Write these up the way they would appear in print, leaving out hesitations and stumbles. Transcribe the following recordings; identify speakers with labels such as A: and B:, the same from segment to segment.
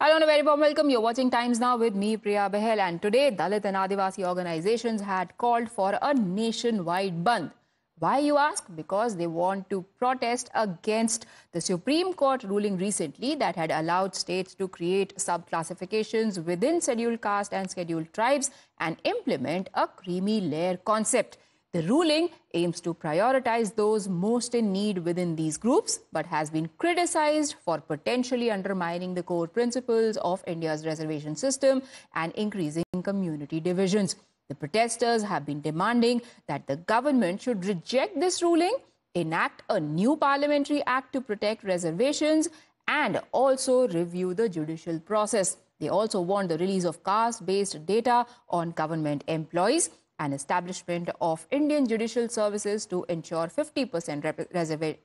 A: Hello and a very warm welcome. You're watching Times Now with me, Priya Behel. And today, Dalit and Adivasi organizations had called for a nationwide bandh. Why, you ask? Because they want to protest against the Supreme Court ruling recently that had allowed states to create sub-classifications within scheduled caste and scheduled tribes and implement a creamy layer concept. The ruling aims to prioritize those most in need within these groups, but has been criticized for potentially undermining the core principles of India's reservation system and increasing community divisions. The protesters have been demanding that the government should reject this ruling, enact a new parliamentary act to protect reservations, and also review the judicial process. They also want the release of caste-based data on government employees and establishment of Indian judicial services to ensure 50%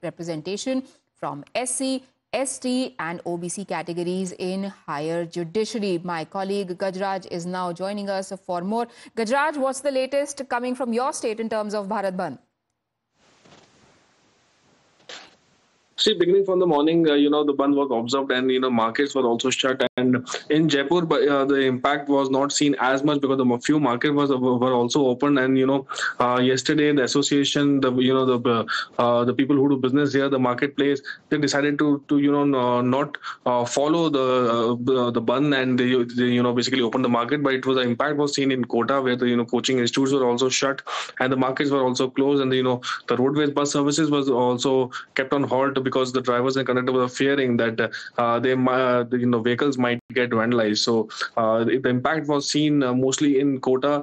A: representation from SC, ST and OBC categories in higher judiciary. My colleague Gajraj is now joining us for more. Gajraj, what's the latest coming from your state in terms of Bharat Bandh?
B: See, beginning from the morning, the bandh was observed and, markets were also shut. And in Jaipur, the impact was not seen as much because a few markets were also open. And, yesterday, the association, the people who do business here, the marketplace, they decided to not follow the bandh and they basically open the market. But the impact was seen in Kota where the, coaching institutes were also shut and the markets were also closed. And, the roadways bus services was also kept on halt because the drivers and conductors were fearing that vehicles might get vandalized. So the impact was seen mostly in Kota.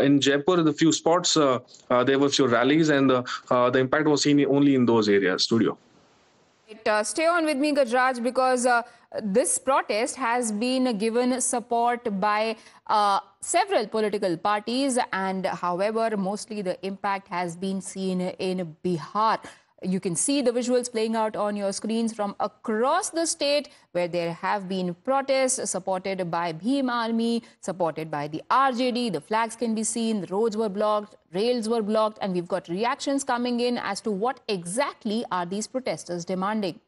B: In Jaipur, the few spots, there were few rallies and the impact was seen only in those areas. Studio.
A: Stay on with me, Gajraj, because this protest has been given support by several political parties, and however, mostly the impact has been seen in Bihar. You can see the visuals playing out on your screens from across the state where there have been protests supported by Bhim Army, supported by the RJD. The flags can be seen, the roads were blocked, rails were blocked, and we've got reactions coming in as to what exactly are these protesters demanding.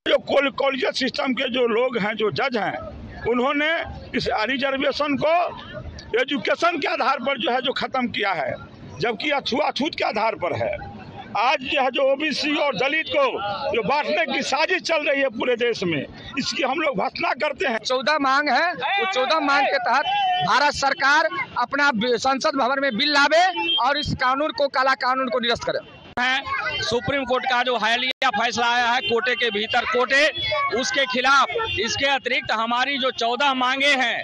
C: जो कॉलेजियत system के जो लोग हैं, जो जज हैं, उन्होंने इस रिजर्वेशन को एजुकेशन के आधार पर जो खत्म किया है, जबकि छुआछूत के आधार पर है। आज जो ओबीसी और दलित को जो बांटने की साजिश चल रही है पूरे देश में, इसकी हम लोग भर्त्सना करते हैं।
D: 14 मांग है, वो 14 मांग के तहत भारत सरकार अपना संसद भवन में बिल लावे और इस कानून को, काला कानून को निरस्त करे।
E: सुप्रीम कोर्ट का जो हालिया फैसला आया है कोटे के भीतर कोटे, उसके खिलाफ इसके अतिरिक्त हमारी जो 14 मांगे हैं,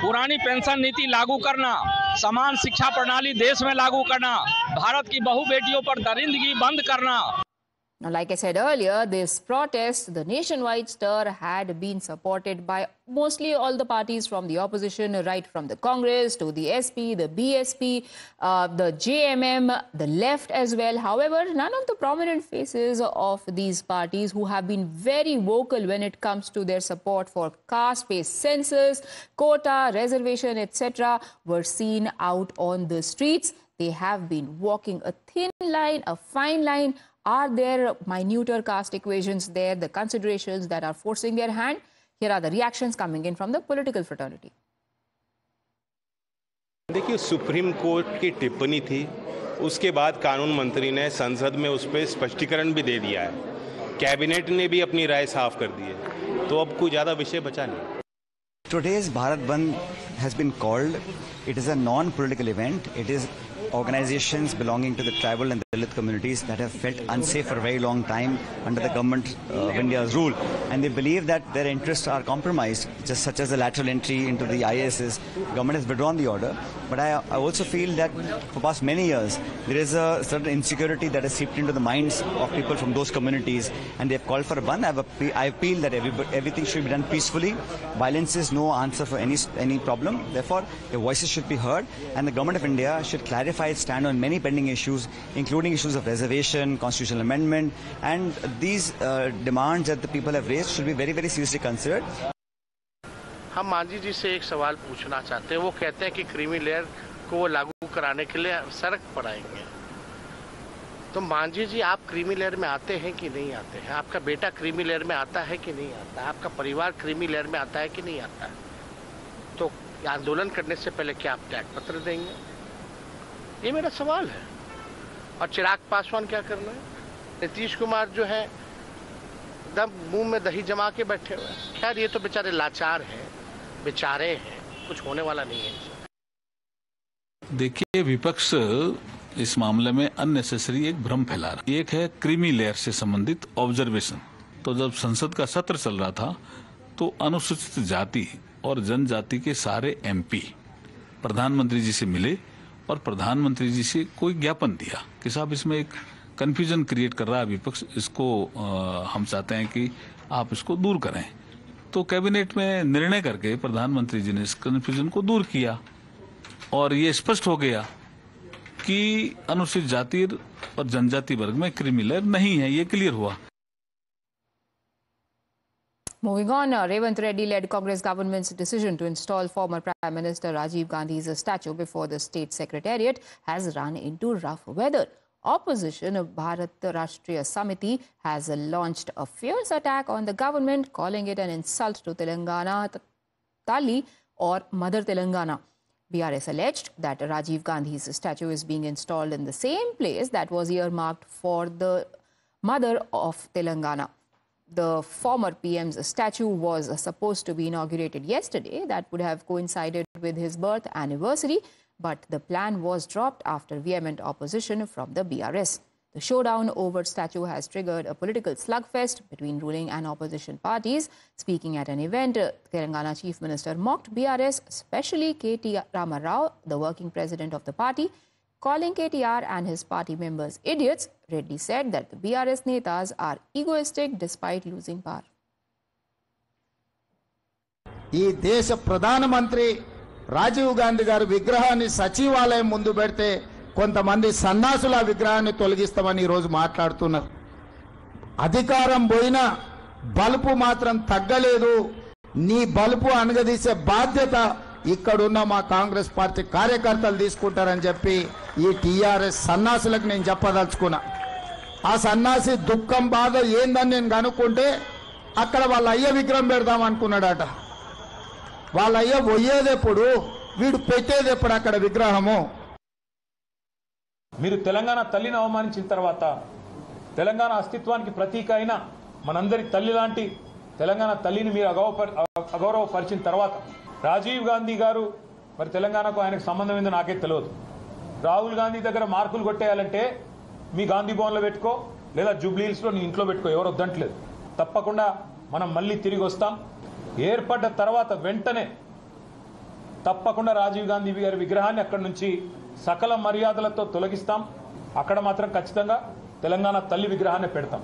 E: पुरानी पेंशन नीति लागू करना, समान शिक्षा प्रणाली देश में लागू करना, भारत की बहु बेटियों पर दरिंदगी बंद करना।
A: Now, like I said earlier, this protest, the nationwide stir, had been supported by mostly all the parties from the opposition, right from the Congress to the SP, the BSP, the JMM, the left as well. However, none of the prominent faces of these parties who have been very vocal when it comes to their support for caste-based census, quota, reservation, etc., were seen out on the streets. They have been walking a thin line, a fine line. Are there minuter caste equations there, the considerations that are forcing their hand? Here are the reactions coming in from the political fraternity.
F: देखिए, supreme court की टिप्पणी थी, उसके बाद कानून मंत्री ने संसद में उस पर स्पष्टीकरण भी दे दिया है, कैबिनेट ने भी अपनी राय साफ कर दी है, तो अब कोई ज़्यादा विषय बचा नहीं।
G: Today's Bharat Bandh has been called. It is a non-political event. It is organizations belonging to the tribal and Dalit communities that have felt unsafe for a very long time under the government of India's rule, and they believe that their interests are compromised, just such as the lateral entry into the ISS. Government has withdrawn the order, but I also feel that for past many years there is a certain insecurity that has seeped into the minds of people from those communities, and they have called for a bandh. I appeal that everything should be done peacefully. Violence is no answer for any problem. Therefore, their voices should be heard, and the government of India should clarify its stand on many pending issues, including issues of reservation, constitutional amendment, and these demands that the people have raised should be very, very seriously considered.
H: हम मांझी जी से एक सवाल पूछना चाहते हैं। वो कहते हैं कि क्रीमी लेयर को लागू कराने के लिए सड़क पर आएंगे। तो मांझी जी, आप क्रीमी लेयर में आते हैं कि नहीं आते हैं? आपका बेटा क्रीमी लेयर में आता है कि नहीं आता है? आपका परिवार क्रीमी लेयर में आता है कि नहीं आता है? तो आंदोलन करने से पहले क्या आप त्याग पत्र देंगे? ये मेरा सवाल है। और चिराग पासवान क्या करना है? नीतीश कुमार जो है एकदम मुंह में दही जमा के बैठे हुए हैं। खैर, ये तो बेचारे लाचार हैं, बेचारे हैं, कुछ होने वाला नहीं है।
I: देखिए, विपक्ष इस मामले में अननेसेसरी एक भ्रम फैला रहा है। एक है क्रीमी लेयर से संबंधित ऑब्जर्वेशन। तो जब संसद का सत्र चल रहा था तो अनुसूचित जाति और जनजाति के सारे एमपी प्रधानमंत्री जी से मिले और प्रधानमंत्री जी से कोई ज्ञापन दिया कि साहब इसमें एक कंफ्यूजन क्रिएट कर रहा है विपक्ष, इसको हम चाहते हैं कि आप इसको दूर करें। तो कैबिनेट में निर्णय करके प्रधानमंत्री जी ने इस कंफ्यूजन को दूर किया और ये स्पष्ट हो गया कि अनुसूचित जाति और जनजाति वर्ग में क्रीमी लेयर नहीं है, ये क्लियर हुआ।
A: Moving on, Revant Reddy-led Congress government's decision to install former Prime Minister Rajiv Gandhi's statue before the state secretariat has run into rough weather. Opposition Bharat Rashtriya Samiti has launched a fierce attack on the government, calling it an insult to Telangana Tali or Mother Telangana. BRS alleged that Rajiv Gandhi's statue is being installed in the same place that was earmarked for the mother of Telangana. The former PM's statue was supposed to be inaugurated yesterday. That would have coincided with his birth anniversary, but the plan was dropped after vehement opposition from the BRS. The showdown over statue has triggered a political slugfest between ruling and opposition parties. Speaking at an event, Telangana Chief Minister mocked BRS, especially KT Rama Rao, the working president of the party. Calling KTR and his party members idiots, Reddy said that the BRS netas are egoistic despite losing power.
J: ఈ దేశ ప్రధానమంత్రి రాజీవ్ గాంధీ గారి విగ్రహాన్ని సచివాలయం ముందు పెడితే కొంతమంది సన్నాసుల విగ్రహాన్ని తొలగిస్తామని ఈ రోజు మాట్లాడుతున్నారు. అధికారం పోయినా బలుపు మాత్రం తగ్గలేదు. నీ బలుపు అనగదీసే బాధ్యత ఇక్కడున్న మా కాంగ్రెస్ పార్టీ కార్యకర్తలు తీసుకుంటారని చెప్పి ఈ టీఆర్ఎస్ సన్నాసులకు నేను చెప్పదలుచుకున్నా. ఆ సన్నాసి దుఃఖం బాధ ఏందని నేను కనుక్కుంటే అక్కడ వాళ్ళ అయ్య విగ్రహం పెడదాం అనుకున్నాడట. వాళ్ళ అయ్య పోయేదెప్పుడు, వీడు పెట్టేదెప్పుడు అక్కడ విగ్రహము?
K: మీరు తెలంగాణ తల్లిని అవమానించిన తర్వాత, తెలంగాణ అస్తిత్వానికి ప్రతీక అయిన మనందరి తల్లి లాంటి తెలంగాణ తల్లిని మీరు అగౌరవపరిచిన తర్వాత రాజీవ్ గాంధీ గారు మరి తెలంగాణకు ఆయనకు సంబంధం ఏందో నాకే తెలియదు. రాహుల్ గాంధీ దగ్గర మార్కులు కొట్టేయాలంటే మీ గాంధీ భవన్లో పెట్టుకో, లేదా జూబ్లీహిల్స్లో నీ ఇంట్లో పెట్టుకో, ఎవరు వద్దంటలేదు. తప్పకుండా మనం మళ్ళీ తిరిగి వస్తాం. ఏర్పడ్డ తర్వాత వెంటనే తప్పకుండా రాజీవ్ గాంధీ గారి విగ్రహాన్ని అక్కడి నుంచి సకల మర్యాదలతో తొలగిస్తాం. అక్కడ మాత్రం ఖచ్చితంగా తెలంగాణ తల్లి విగ్రహాన్ని పెడతాం.